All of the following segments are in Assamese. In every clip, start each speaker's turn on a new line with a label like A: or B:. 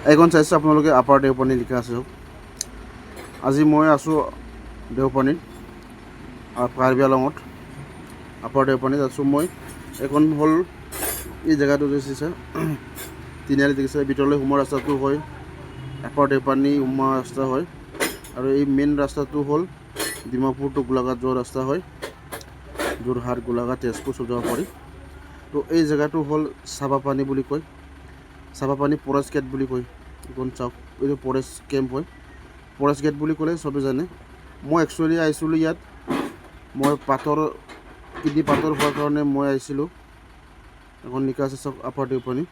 A: এইখন চাইছে আপোনালোকে আপাৰ দেওপানী লিখা আছে। আজি মই আছোঁ দেওপানীত কাৰ্বি আংলঙত আপাৰ দেওপানীত আছোঁ মই। এইখন হ'ল এই জেগাটো যে চাইছে তিনিআলি দেখিছে, ভিতৰলৈ সোমোৱা ৰাস্তাটো হয় আপাৰ দেওপানী সোমোৱা ৰাস্তা হয়, আৰু এই মেইন ৰাস্তাটো হ'ল ডিমাপুৰ টু গোলাঘাট যোৱা ৰাস্তা হয়, যোৰহাট গোলাঘাট তেজপুৰ চব যাব পাৰি। তো এই জেগাটো হ'ল চাবাপানী বুলি কয়, চাবাপানী ফৰেষ্ট গেট বুলি কয়। এইখন চাওক, এইটো ফৰেষ্ট কেম্প হয়, ফৰেষ্ট গেট বুলি ক'লে চবেই জানে। মই একচুৱেলি আহিছিলোঁ ইয়াত, মই কিডনী পাথৰ হোৱাৰ কাৰণে মই আহিছিলোঁ। এখন লিখা আছে চাওক আপাৰ দেওপানী।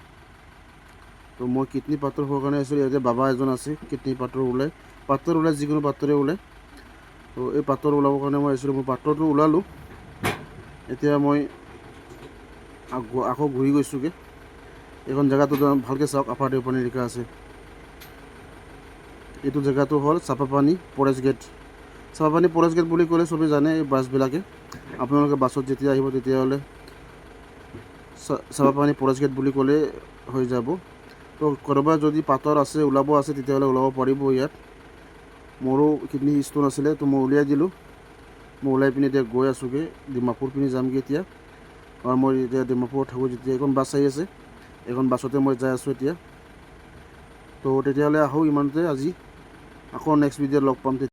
A: তো মই কিডনী পাথৰ হোৱাৰ কাৰণে আহিছিলোঁ। ইয়াতে বাবা এজন আছে, কিডনী পাথৰ ওলায় যিকোনো পাথৰে ওলায়। তো এই পাথৰ ওলাবৰ কাৰণে মই আহিছিলোঁ। মই পাথৰটো ওলালোঁ, এতিয়া মই আকৌ ঘূৰি গৈছোঁগৈ। এইখন জেগাটো ভালকৈ চাওক, আপাৰ দেওপানী লিখা আছে। এইটো জেগাটো হ'ল চাপাপানী ফৰেষ্ট গেট। চাপাপানী ফৰেষ্ট গেট বুলি ক'লে চবেই জানে, এই বাছবিলাকে আপোনালোকে বাছত যেতিয়া আহিব তেতিয়াহ'লে চাপাপানী ফৰেষ্ট গেট বুলি ক'লে হৈ যাব। তো ক'ৰবাত যদি পাথৰ আছে ওলাব আছে তেতিয়াহ'লে ওলাব পাৰিব ইয়াত। মোৰো কিডনী ষ্ট'ন আছিলে, তো মই উলিয়াই দিলোঁ। মই ওলাই পিনি এতিয়া গৈ আছোঁগৈ, ডিমাপুৰ পিনি যামগৈ এতিয়া। আৰু মই এতিয়া ডিমাপুৰত থাকোঁ যেতিয়া এইখন বাছ আহি আছে, এইখন বাছতে মই যাই আছোঁ এতিয়া। তো তেতিয়াহ'লে আহোঁ ইমানতে আজি, আকৌ নেক্সট ভিডিঅ'ত লগ পাম।